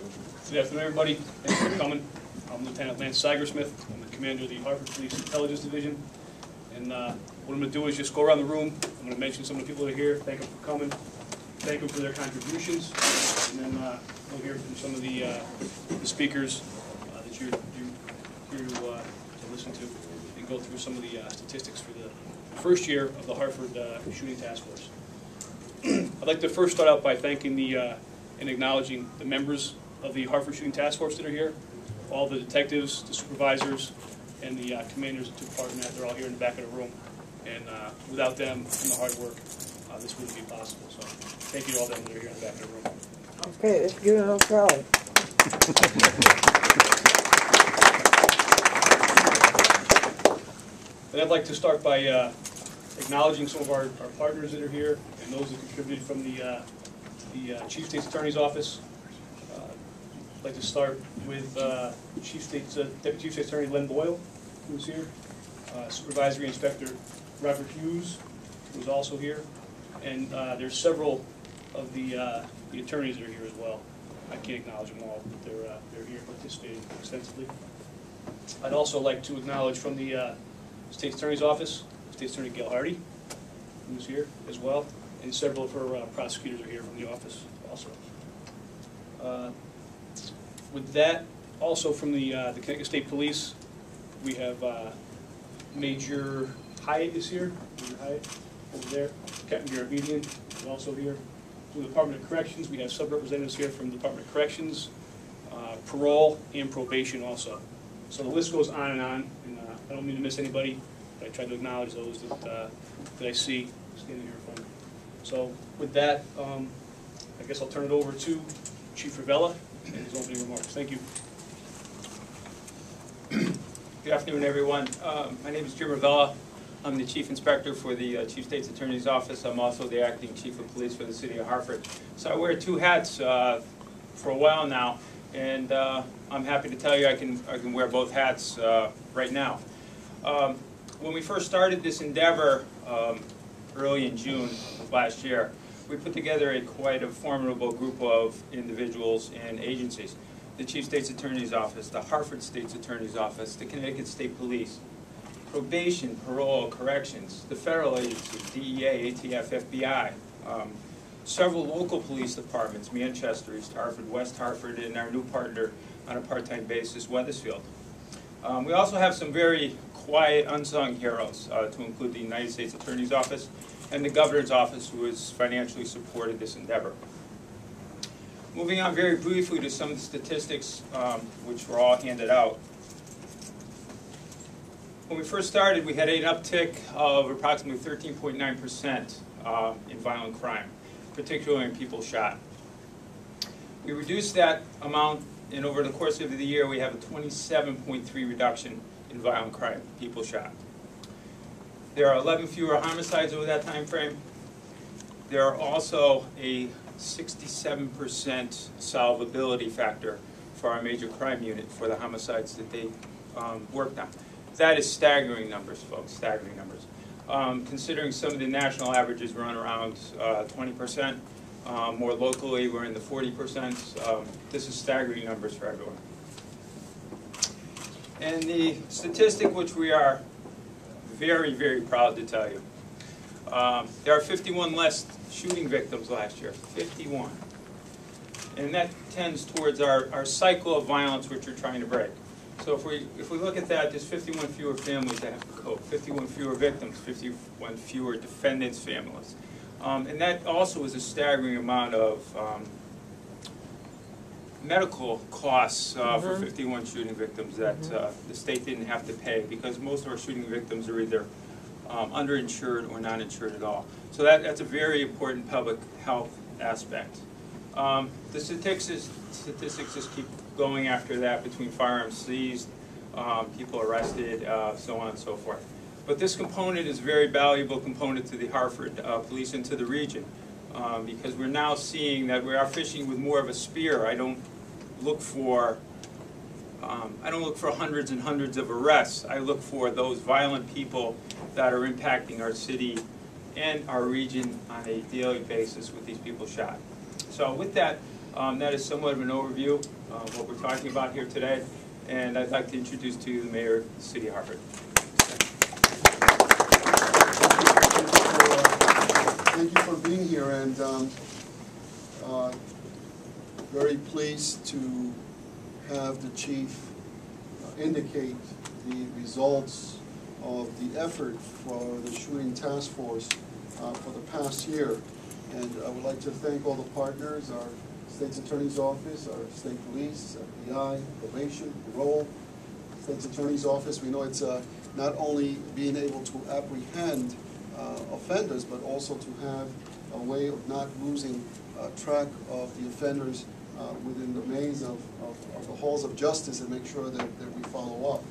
Good afternoon, everybody. Thanks for coming. I'm Lieutenant Lance Sigersmith. I'm the commander of the Hartford Police Intelligence Division. And what I'm going to do is just go around the room. I'm going to mention some of the people that are here, thank them for coming, thank them for their contributions, and then we'll hear from some of the speakers that you're here to listen to, and go through some of the statistics for the first year of the Hartford Shooting Task Force. I'd like to first start out by thanking and acknowledging the members of the Hartford Shooting Task Force that are here, all the detectives, the supervisors, and the commanders that took part in that. They're all here in the back of the room. And without them and the hard work, this wouldn't be possible. So thank you to all them that are here in the back of the room. Okay, let's give it a try. And I'd like to start by acknowledging some of our partners that are here and those that contributed from the Chief State's Attorney's Office. I'd like to start with Deputy Chief State's Attorney Len Boyle, who's here, Supervisory Inspector Robert Hughes, who's also here, and there's several of the attorneys that are here as well. I can't acknowledge them all, but they're here participating extensively. I'd also like to acknowledge from the State's Attorney's Office, State's Attorney Gail Hardy, who's here as well, and several of her prosecutors are here from the office also. With that, also from the Connecticut State Police, we have Major Hyatt is here. Major Hyatt over there. Captain Garabedian is also here. From the Department of Corrections, we have sub-representatives here from the Department of Corrections, parole, and probation also. So the list goes on, and I don't mean to miss anybody, but I try to acknowledge those that I see standing here in front of me. So with that, I guess I'll turn it over to Chief Ravella and his opening remarks. Thank you. Good afternoon, everyone. My name is Jim Ravella. I'm the Chief Inspector for the Chief State's Attorney's Office. I'm also the Acting Chief of Police for the City of Hartford. So I wear two hats for a while now, and I'm happy to tell you I can wear both hats right now. When we first started this endeavor early in June of last year, we put together quite a formidable group of individuals and agencies. The Chief State's Attorney's Office, the Hartford State's Attorney's Office, the Connecticut State Police, probation, parole, corrections, the federal agencies, DEA, ATF, FBI, several local police departments, Manchester, East Hartford, West Hartford, and our new partner on a part-time basis, Weathersfield. We also have some very quiet, unsung heroes, to include the United States Attorney's Office and the Governor's Office, who has financially supported this endeavor. Moving on very briefly to some of the statistics which were all handed out. When we first started, we had an uptick of approximately 13.9% in violent crime, particularly in people shot. We reduced that amount, and over the course of the year, we have a 27.3 reduction in violent crime, people shot. There are 11 fewer homicides over that time frame. There are also a 67% solvability factor for our major crime unit for the homicides that they worked on. That is staggering numbers, folks, staggering numbers. Considering some of the national averages run around 20%, more locally we're in the 40%. This is staggering numbers for everyone. And the statistic which we are very, very proud to tell you, there are 51 less shooting victims last year, 51. And that tends towards our cycle of violence which we're trying to break. So if we look at that, there's 51 fewer families that have to cope, 51 fewer victims, 51 fewer defendants' families. And that also is a staggering amount of medical costs for 51 shooting victims that the state didn't have to pay, because most of our shooting victims are either underinsured or not insured at all. So that's a very important public health aspect. The statistics just keep going after that, between firearms seized, people arrested, so on and so forth. But this component is a very valuable component to the Hartford Police and to the region, because we're now seeing that we are fishing with more of a spear. I don't look for hundreds and hundreds of arrests. I look for those violent people that are impacting our city and our region on a daily basis with these people shot. So with that, That is somewhat of an overview of what we're talking about here today, and I'd like to introduce to you the Mayor of the City of Hartford. Thank you for being here, and very pleased to have the chief indicate the results of the effort for the shooting task force for the past year. And I would like to thank all the partners, our State's Attorney's Office, our State Police, FBI, Probation, Parole, State's Attorney's Office. We know it's not only being able to apprehend offenders, but also to have a way of not losing track of the offenders within the maze of the halls of justice, and make sure that we follow up.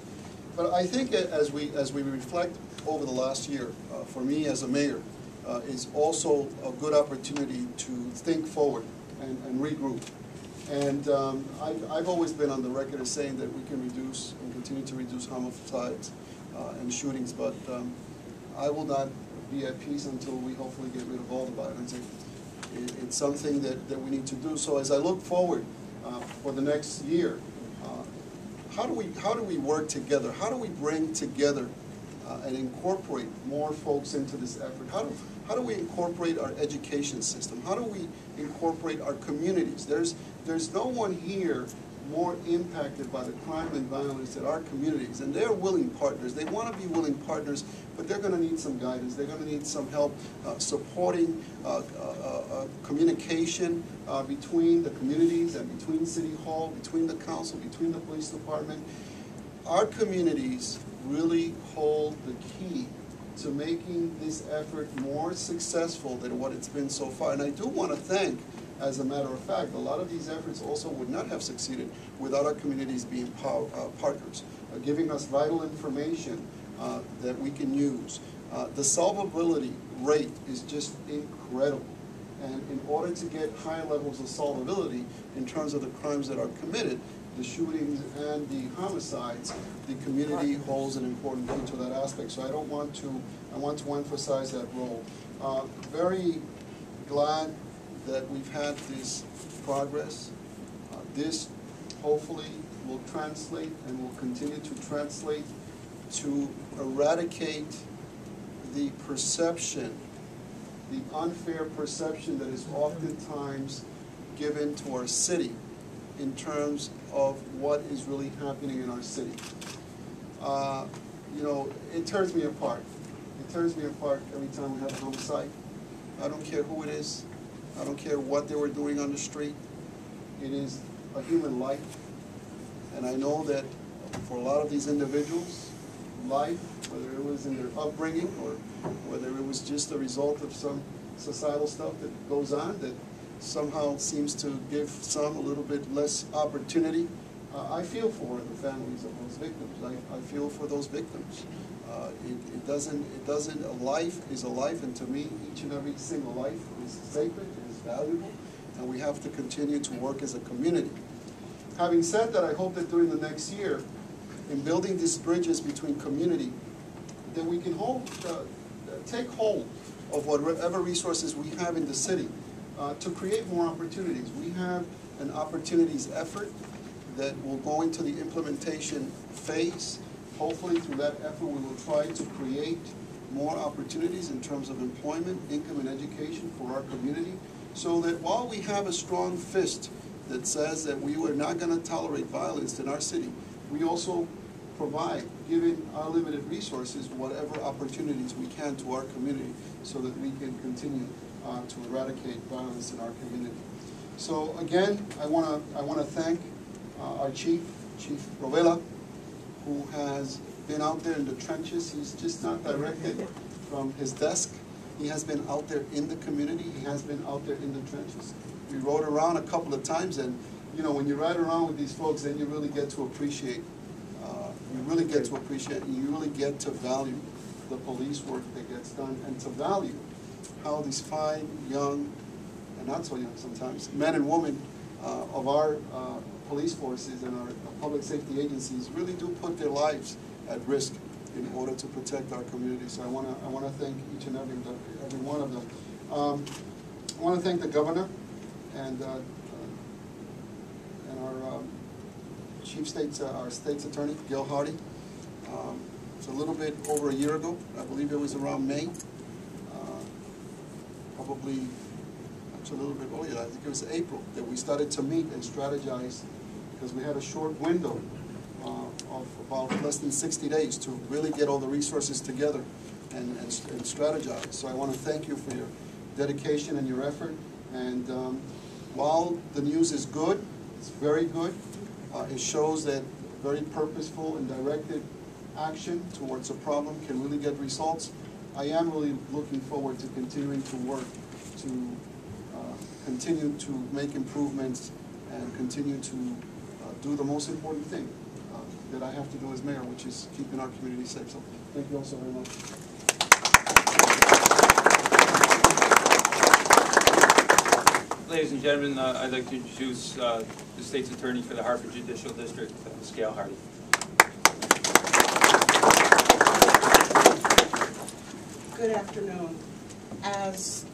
But I think as we reflect over the last year, for me as a mayor, is also a good opportunity to think forward and regroup. And I've always been on the record as saying that we can reduce and continue to reduce homicides and shootings, but I will not be at peace until we hopefully get rid of all the violence. It's something that we need to do. So as I look forward for the next year, how do we work together? How do we bring together and incorporate more folks into this effort? How do we incorporate our education system? How do we incorporate our communities? There's no one here more impacted by the crime and violence than our communities, and they're willing partners. They want to be willing partners, but they're going to need some guidance. They're going to need some help supporting communication between the communities and between City Hall, between the council, between the police department. Our communities really hold the key to making this effort more successful than what it's been so far. And I do want to thank, as a matter of fact, a lot of these efforts also would not have succeeded without our communities being partners, giving us vital information that we can use. The solvability rate is just incredible. And in order to get high levels of solvability in terms of the crimes that are committed, the shootings and the homicides, the community holds an important key to that aspect. So I want to emphasize that role. Very glad that we've had this progress. This hopefully will translate and will continue to translate to eradicate the perception, the unfair perception that is oftentimes given to our city in terms of what is really happening in our city. You know, it tears me apart. It tears me apart every time we have a homicide. I don't care who it is. I don't care what they were doing on the street. It is a human life. And I know that for a lot of these individuals, life, whether it was in their upbringing or whether it was just a result of some societal stuff that goes on that somehow seems to give some a little bit less opportunity. I feel for the families of those victims. I feel for those victims. A life is a life, and to me, each and every single life is sacred, it is valuable, and we have to continue to work as a community. Having said that, I hope that during the next year, in building these bridges between community, that we can take hold of whatever resources we have in the city to create more opportunities. We have an opportunities effort that will go into the implementation phase. Hopefully through that effort we will try to create more opportunities in terms of employment, income, and education for our community, so that while we have a strong fist that says that we are not going to tolerate violence in our city, we also provide, given our limited resources, whatever opportunities we can to our community so that we can continue to eradicate violence in our community. So again, I want to thank our Chief Rovella, who has been out there in the trenches. He's just not directed from his desk. He has been out there in the community. He has been out there in the trenches. We rode around a couple of times, and you know, when you ride around with these folks, then you really get to appreciate. And you really get to value the police work that gets done, and to value how these fine, young, and not so young sometimes, men and women of our police forces and our public safety agencies really do put their lives at risk in order to protect our community. So I want to thank each and every one of them. I want to thank the governor and our state's attorney, Gil Hardy. It's a little bit over a year ago. I believe it was around May. Probably, actually a little bit earlier, I think it was April, that we started to meet and strategize, because we had a short window of about less than 60 days to really get all the resources together and strategize. So I want to thank you for your dedication and your effort. And while the news is good, it's very good, it shows that very purposeful and directed action towards a problem can really get results. I am really looking forward to continuing to work to continue to make improvements and continue to do the most important thing that I have to do as mayor, which is keeping our community safe. So thank you all so very much. Ladies and gentlemen, I'd like to introduce the state's attorney for the Hartford Judicial District, Ms. Gil Hardy. Good afternoon. As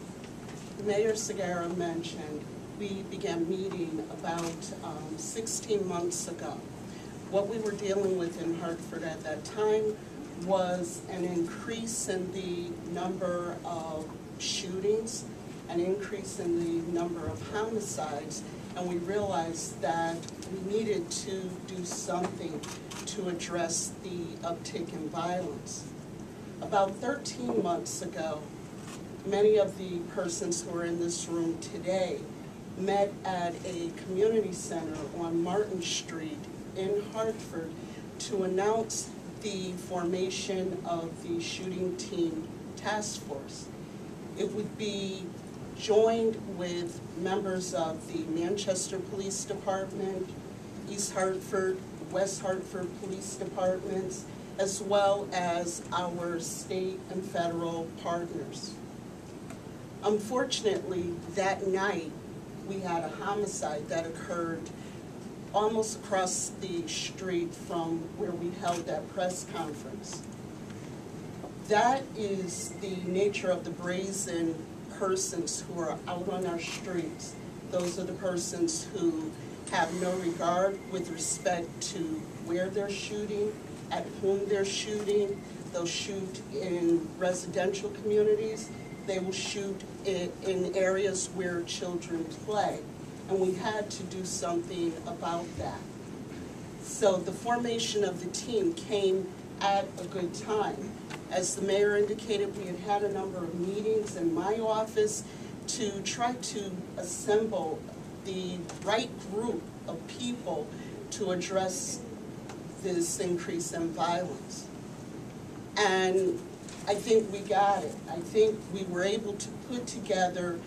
Mayor Segarra mentioned, we began meeting about 16 months ago. What we were dealing with in Hartford at that time was an increase in the number of shootings, an increase in the number of homicides, and we realized that we needed to do something to address the uptick in violence. About 13 months ago, many of the persons who are in this room today met at a community center on Martin Street in Hartford to announce the formation of the shooting team task force. It would be joined with members of the Manchester Police Department, East Hartford, West Hartford Police Departments, as well as our state and federal partners. Unfortunately, that night, we had a homicide that occurred almost across the street from where we held that press conference. That is the nature of the brazen persons who are out on our streets. Those are the persons who have no regard with respect to where they're shooting, at whom they're shooting. They'll shoot in residential communities. They will shoot in areas where children play. And we had to do something about that. So the formation of the team came at a good time. As the mayor indicated, we had had a number of meetings in my office to try to assemble the right group of people to address this increase in violence. And I think we got it. I think we were able to put together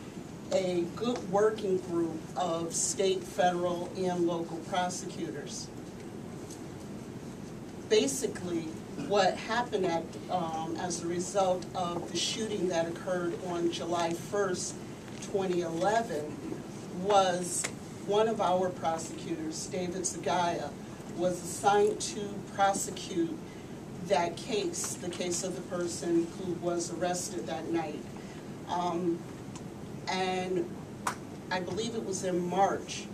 a good working group of state, federal, and local prosecutors. Basically, what happened as a result of the shooting that occurred on July 1st, 2011, was one of our prosecutors, David Zagaya, was assigned to prosecute that case, the case of the person who was arrested that night. And I believe it was in March,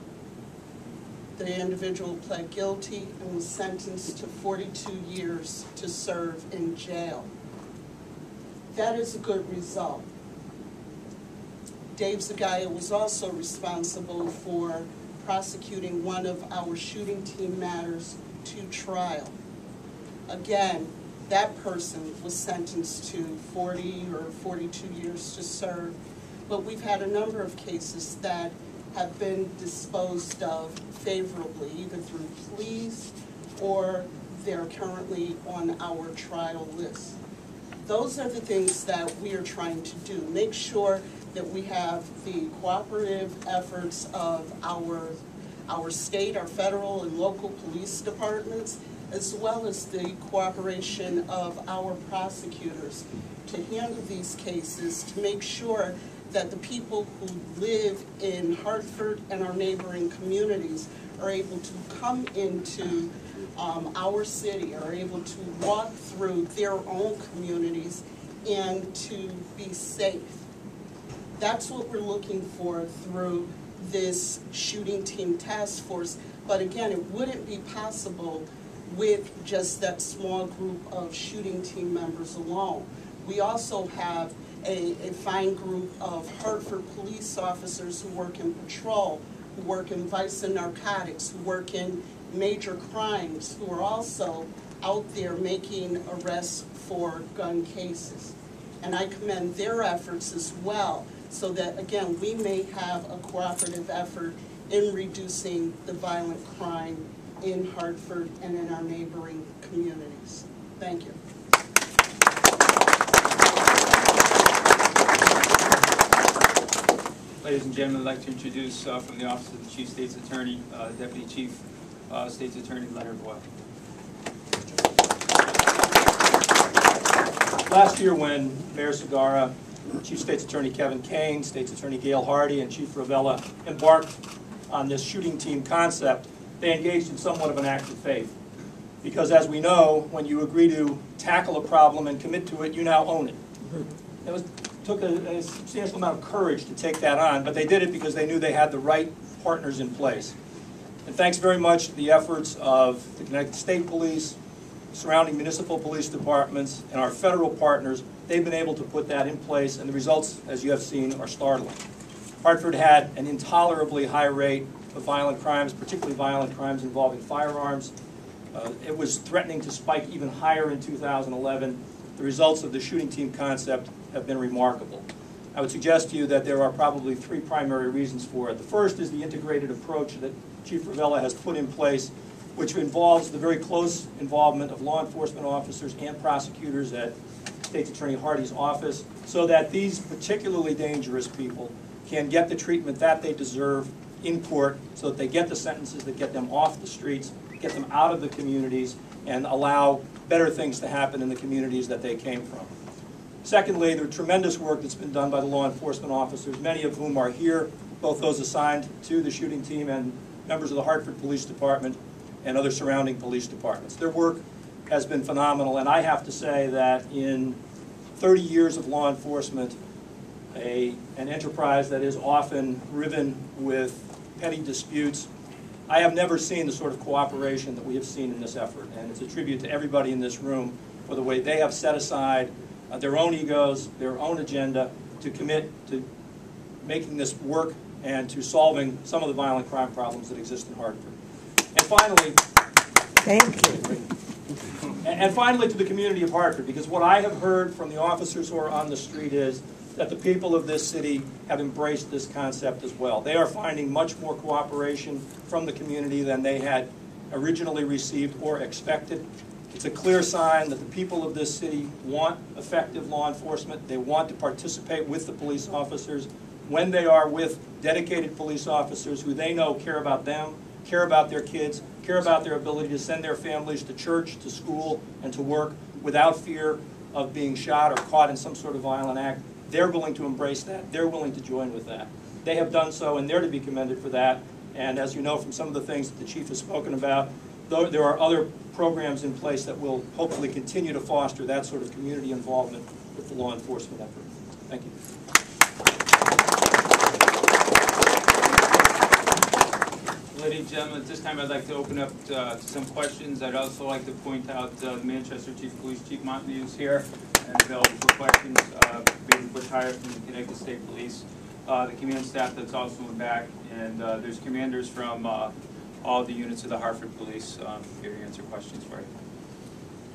the individual pled guilty and was sentenced to 42 years to serve in jail. That is a good result. Dave Zagaya was also responsible for prosecuting one of our shooting team matters to trial. Again, that person was sentenced to 40 or 42 years to serve, but we've had a number of cases that have been disposed of favorably, either through pleas or they're currently on our trial list. Those are the things that we are trying to do. Make sure that we have the cooperative efforts of our state, our federal and local police departments, as well as the cooperation of our prosecutors to handle these cases, to make sure that the people who live in Hartford and our neighboring communities are able to come into our city, are able to walk through their own communities and to be safe. That's what we're looking for through this shooting team task force. But again, it wouldn't be possible with just that small group of shooting team members alone. We also have a fine group of Hartford police officers who work in patrol, who work in vice and narcotics, who work in major crimes, who are also out there making arrests for gun cases. And I commend their efforts as well, so that, again, we may have a cooperative effort in reducing the violent crime in Hartford and in our neighboring communities. Thank you. Ladies and gentlemen, I'd like to introduce from the Office of the Chief State's Attorney, Deputy Chief State's Attorney Leonard Boyle. Last year when Mayor Segarra, Chief State's Attorney Kevin Kane, State's Attorney Gail Hardy, and Chief Ravella embarked on this shooting team concept, they engaged in somewhat of an act of faith. Because as we know, when you agree to tackle a problem and commit to it, you now own it. It took a substantial amount of courage to take that on, but they did it because they knew they had the right partners in place. And thanks very much to the efforts of the Connecticut State Police, surrounding municipal police departments, and our federal partners, they've been able to put that in place, and the results, as you have seen, are startling. Hartford had an intolerably high rate of violent crimes, particularly violent crimes involving firearms. It was threatening to spike even higher in 2011. The results of the shooting team concept have been remarkable. I would suggest to you that there are probably three primary reasons for it. The first is the integrated approach that Chief Ravella has put in place, which involves the very close involvement of law enforcement officers and prosecutors at State's Attorney Hardy's office, so that these particularly dangerous people can get the treatment that they deserve in court, so that they get the sentences that get them off the streets, get them out of the communities, and allow better things to happen in the communities that they came from. Secondly, the tremendous work that's been done by the law enforcement officers, many of whom are here, both those assigned to the shooting team and members of the Hartford Police Department and other surrounding police departments. Their work has been phenomenal, and I have to say that in 30 years of law enforcement, an enterprise that is often riven with petty disputes, I have never seen the sort of cooperation that we have seen in this effort, and it's a tribute to everybody in this room for the way they have set aside their own egos, their own agenda, to commit to making this work and to solving some of the violent crime problems that exist in Hartford. And finally, Thank you. And finally, to the community of Hartford, because what I have heard from the officers who are on the street is that the people of this city have embraced this concept as well. They are finding much more cooperation from the community than they had originally received or expected. It's a clear sign that the people of this city want effective law enforcement. They want to participate with the police officers when they are with dedicated police officers who they know care about them, care about their kids, care about their ability to send their families to church, to school, and to work without fear of being shot or caught in some sort of violent act. They're willing to embrace that. They're willing to join with that. They have done so, and they're to be commended for that. And as you know from some of the things that the Chief has spoken about, there are other programs in place that will hopefully continue to foster that sort of community involvement with the law enforcement effort. Thank you. Ladies and gentlemen, at this time I'd like to open up to some questions. I'd also like to point out the Manchester Chief of Police, Chief Montague, is here and available for questions. Major Bush Hire from the Connecticut State Police, the command staff that's also in back, and there's commanders from all the units of the Hartford Police here to answer questions for you.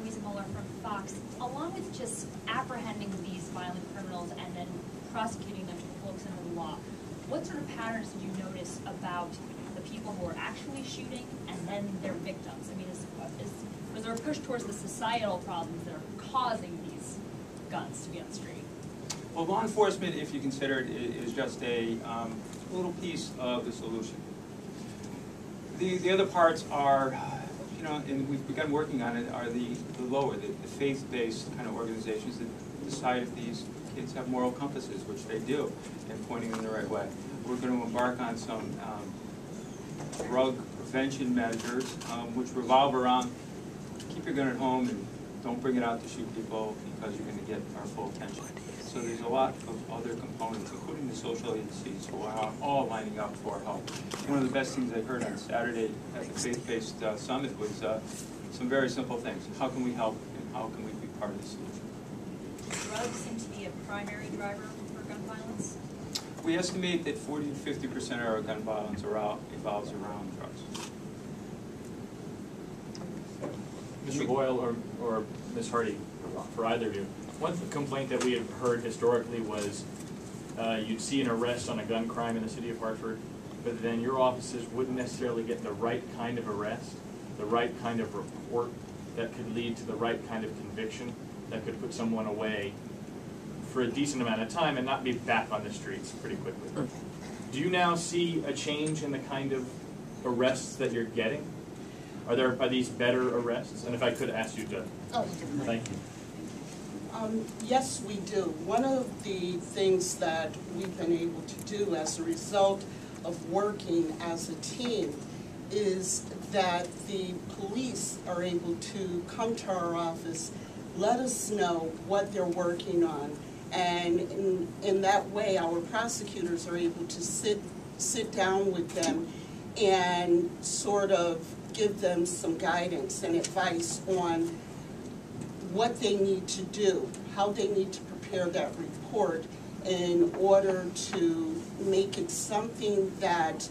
Louisa Muller from Fox. Along with just apprehending these violent criminals and then prosecuting them to the full extent of the law, what sort of patterns did you notice about the people who are actually shooting and then their victims? I mean, was there a push towards the societal problems that are causing these guns to be on the street? Well, law enforcement, if you consider it, is just a little piece of the solution. The other parts are, you know, and we've begun working on it, are the lower, the faith-based kind of organizations that decide if these kids have moral compasses, which they do, and pointing them the right way. We're going to embark on some drug prevention measures, which revolve around keep your gun at home and don't bring it out to shoot people because you're going to get our full attention. So there's a lot of other components, including the social agencies, who are all lining up for help. One of the best things I heard on Saturday at the faith-based summit was some very simple things. How can we help, and how can we be part of the solution? Drugs seem to be a primary driver for gun violence. We estimate that 40 to 50% of our gun violence revolves around drugs. Mr. Boyle or Ms. Hardy, for either of you, one complaint that we have heard historically was you'd see an arrest on a gun crime in the city of Hartford, but then your offices wouldn't necessarily get the right kind of arrest, the right kind of report that could lead to the right kind of conviction that could put someone away for a decent amount of time and not be back on the streets pretty quickly. Do you now see a change in the kind of arrests that you're getting? Are these better arrests? And if I could ask you to, thank you. Yes, we do. One of the things that we've been able to do as a result of working as a team is that the police are able to come to our office, let us know what they're working on, and in that way our prosecutors are able to sit down with them and sort of give them some guidance and advice on what they need to do, how they need to prepare that report in order to make it something that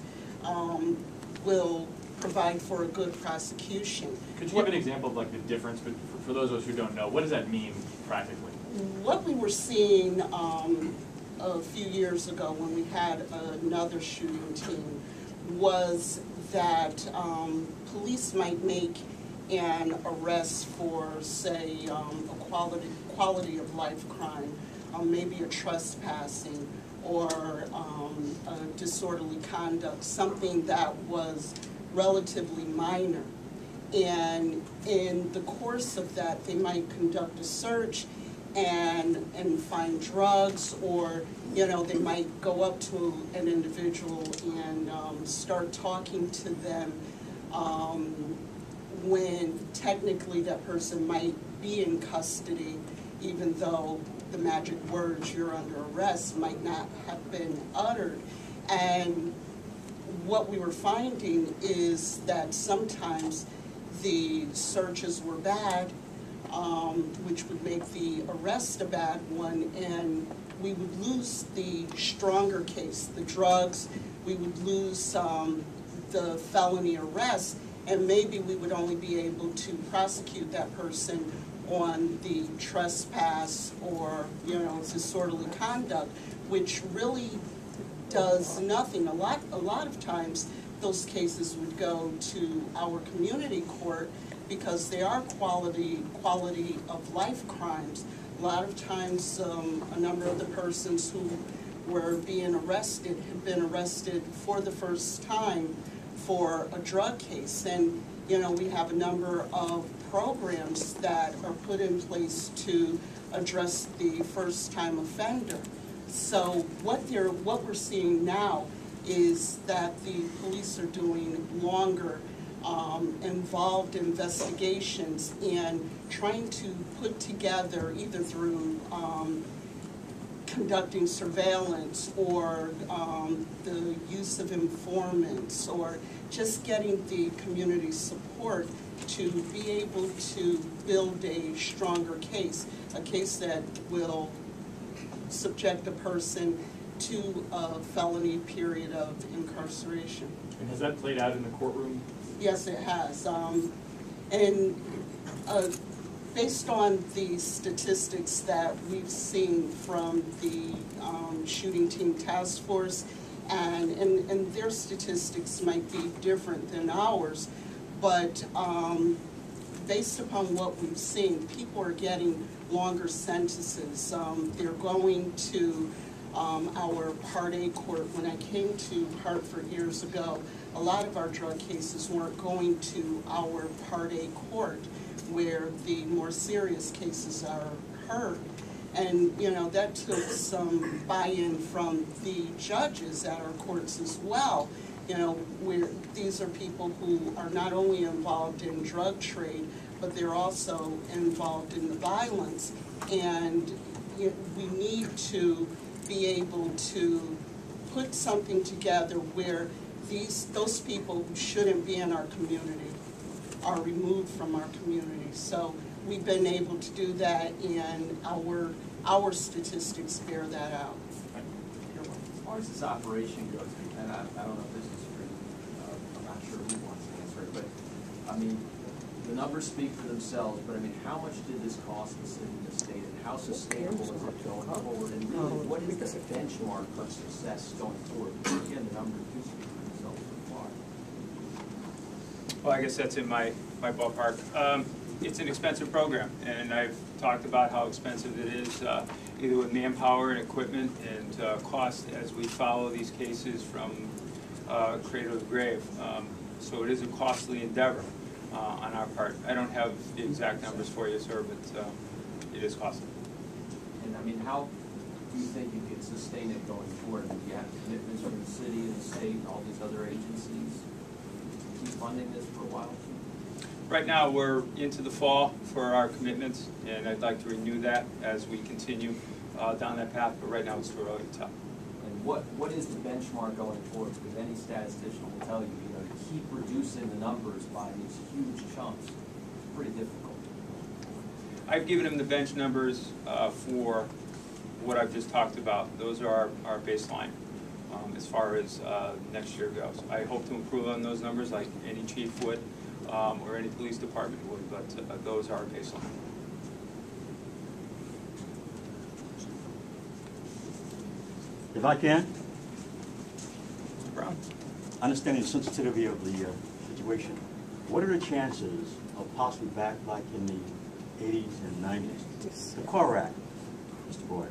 will provide for a good prosecution. Could you give an example of like the difference, but for those of us who don't know, what does that mean practically? What we were seeing a few years ago when we had another shooting team was that police might make an arrest for, say, a quality of life crime, maybe a trespassing or a disorderly conduct, something that was relatively minor. And in the course of that, they might conduct a search and find drugs, or they might go up to an individual and start talking to them when technically that person might be in custody, even though the magic words "you're under arrest" might not have been uttered. And what we were finding is that sometimes the searches were bad, which would make the arrest a bad one, and we would lose the stronger case, the drugs, we would lose the felony arrest, and maybe we would only be able to prosecute that person on the trespass or, disorderly conduct, which really does nothing. A lot of times those cases would go to our community court because they are quality of life crimes. A lot of times a number of the persons who were being arrested had been arrested for the first time for a drug case. And we have a number of programs that are put in place to address the first-time offender. So what we're seeing now is that the police are doing longer involved investigations and trying to put together, either through conducting surveillance or the use of informants, or just getting the community support to be able to build a stronger case, a case that will subject a person to a felony period of incarceration. And has that played out in the courtroom? Yes, it has. Based on the statistics that we've seen from the shooting team task force, and their statistics might be different than ours, but based upon what we've seen, people are getting longer sentences. They're going to our Part A court. When I came to Hartford years ago, a lot of our drug cases weren't going to our Part A court, where the more serious cases are heard. And that took some buy-in from the judges at our courts as well. Where these are people who are not only involved in drug trade, but they're also involved in the violence. And we need to be able to put something together where those people who shouldn't be in our community are removed from our community. So we've been able to do that, and our statistics bear that out. As far as this operation goes, and I don't know if this is for, I'm not sure who wants to answer it, but I mean, the numbers speak for themselves, but I mean, how much did this cost the city and the state, and how sustainable is it going forward, and really, what is the benchmark for success going forward? Because again, the numbers do speak for themselves so far. Well, I guess that's in my ballpark. It's an expensive program, and I've talked about how expensive it is, either with manpower and equipment and cost as we follow these cases from cradle to grave. So it is a costly endeavor on our part. I don't have the exact numbers for you, sir, but it is costly. And I mean, how do you think you can sustain it going forward? I mean, do you have commitments from the city and the state and all these other agencies to keep funding this for a while? Right now, we're into the fall for our commitments, and I'd like to renew that as we continue down that path, but right now it's too early to tell. And what is the benchmark going forward? Because any statistician will tell you, to keep reducing the numbers by these huge chunks is pretty difficult. I've given them the bench numbers for what I've just talked about. Those are our baseline as far as next year goes. I hope to improve on those numbers like any chief would or any police department would, but those are our baseline. If I can, Mr. Brown? understanding the sensitivity of the situation, what are the chances of possibly back like in the 80s and 90s? The CORE Act, Mr. Boyd.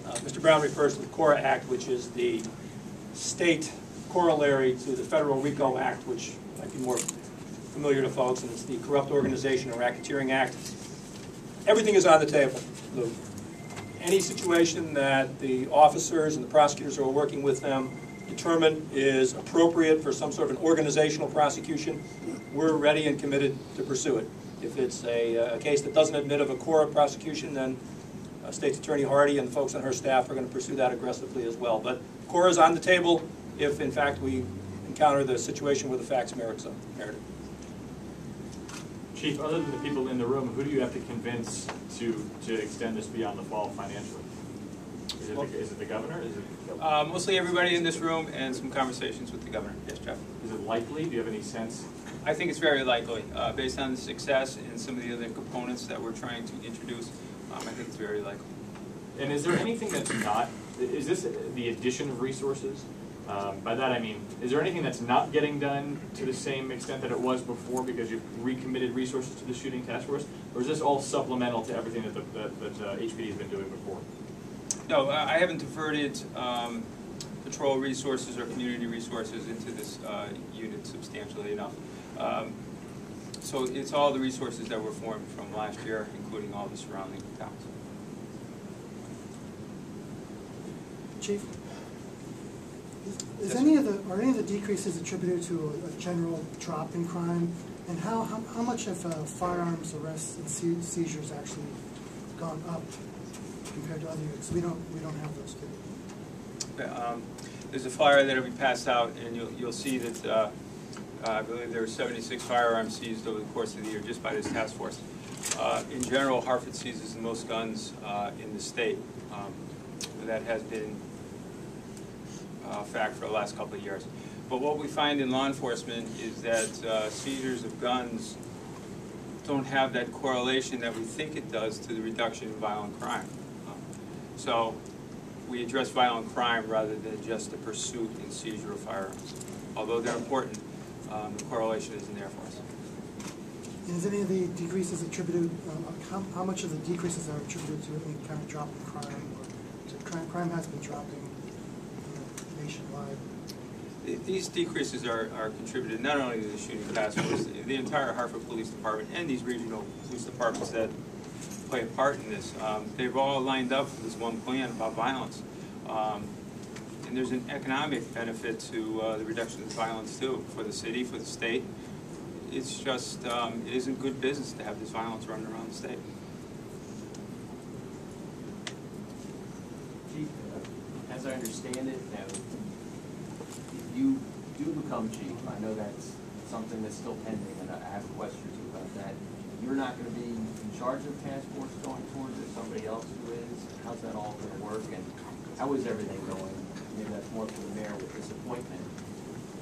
Mr. Brown refers to the CORE Act, which is the state corollary to the Federal RICO Act, which might be more familiar to folks, and it's the Corrupt Organization and Racketeering Act. Everything is on the table. Any situation that the officers and the prosecutors who are working with them determine is appropriate for some sort of an organizational prosecution, we're ready and committed to pursue it. If it's a case that doesn't admit of a CORE prosecution, then State's Attorney Hardy and the folks on her staff are going to pursue that aggressively as well. But CORE is on the table if, in fact, we encounter the situation where the facts merit it. Chief, other than the people in the room, who do you have to convince to extend this beyond the fall financially? Is it the governor? Is it Mostly everybody in this room and some conversations with the governor. Yes, Jeff? Is it likely? Do you have any sense? I think it's very likely, based on the success and some of the other components that we're trying to introduce. I think it's very likely. And is there anything that's not, is this the addition of resources? By that I mean, is there anything that's not getting done to the same extent that it was before because you've recommitted resources to the shooting task force? Or is this all supplemental to everything that HPD has been doing before? No, I haven't diverted patrol resources or community resources into this unit substantially enough. So it's all the resources that were formed from last year, including all the surrounding towns. Chief, are any of the decreases attributed to a general drop in crime, and how much have firearms arrests and seizures actually gone up compared to other units? We don't have those two. There's a flyer that will be passed out, and you'll see that I believe there were 76 firearms seized over the course of the year just by this task force. In general, Hartford seizes the most guns in the state. That has been a fact for the last couple of years. But what we find in law enforcement is that seizures of guns don't have that correlation that we think it does to the reduction in violent crime. So we address violent crime rather than just the pursuit and seizure of firearms. Although they're important, the correlation isn't there for us. And is any of the decreases attributed, how much of the decreases are attributed to any kind of drop in crime? Or crime has been dropping nationwide. These decreases are contributed not only to the shooting task force, the entire Hartford Police Department and these regional police departments that play a part in this. They've all lined up for this one plan about violence. And there's an economic benefit to the reduction of violence too, for the city, for the state, it's just, it isn't good business to have this violence running around the state. Chief, as I understand it, now, if you do become chief, I know that's something that's still pending, and I have a question or two about that. You're not going to be in charge of task force going forward, there's somebody else who is? How's that all going to work, and how is everything going? Maybe that's more for the mayor with this appointment,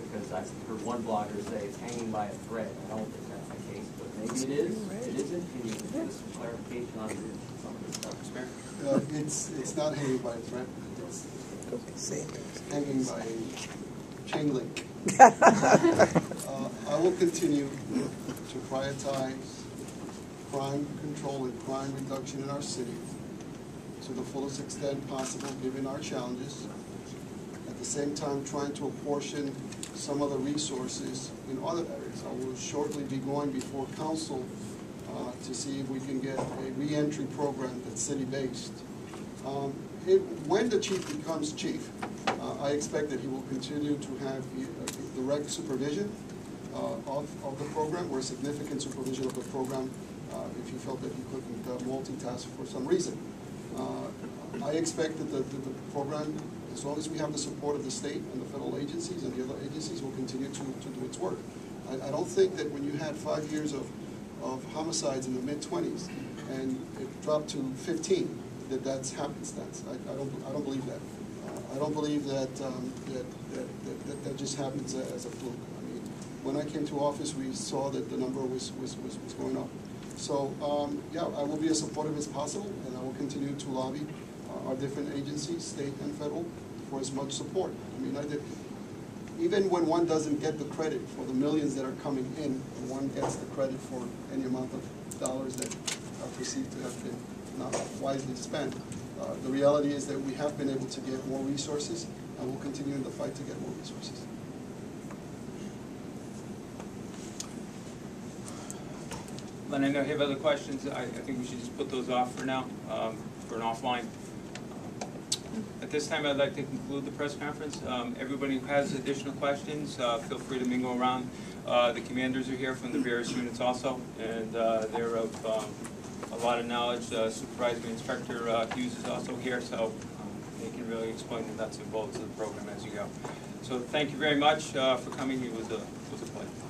because I've heard one blogger say it's hanging by a thread. I don't think that's the case, but maybe it is, it isn't. Can you give us some clarification on some of this stuff? It's not hanging by a thread. It's hanging by a chain link. I will continue to prioritize crime control and crime reduction in our city to the fullest extent possible, given our challenges. At the same time, trying to apportion some of the resources in other areas. I will shortly be going before council to see if we can get a re-entry program that's city-based. When the chief becomes chief, I expect that he will continue to have direct supervision of the program, or significant supervision of the program if he felt that he couldn't multitask for some reason. I expect that the program, as long as we have the support of the state and the federal agencies and the other agencies, will continue to do its work. I don't think that when you had 5 years of homicides in the mid-20s and it dropped to 15, that's happenstance. I don't believe that. I don't believe that that just happens as a fluke. I mean, when I came to office, we saw that the number was going up. So yeah, I will be as supportive as possible, and I will continue to lobby our different agencies, state and federal, for as much support. I mean, even when one doesn't get the credit for the millions that are coming in, one gets the credit for any amount of dollars that are perceived to have been not wisely spent. The reality is that we have been able to get more resources, and we'll continue in the fight to get more resources. Len, I know you have other questions. I think we should just put those off for now, for an offline. At this time, I'd like to conclude the press conference. Everybody who has additional questions, feel free to mingle around. The commanders are here from the various units also, and they're of a lot of knowledge. Supervisory Inspector Hughes is also here, so they can really explain the nuts and bolts of the program as you go. So thank you very much for coming. It was a pleasure.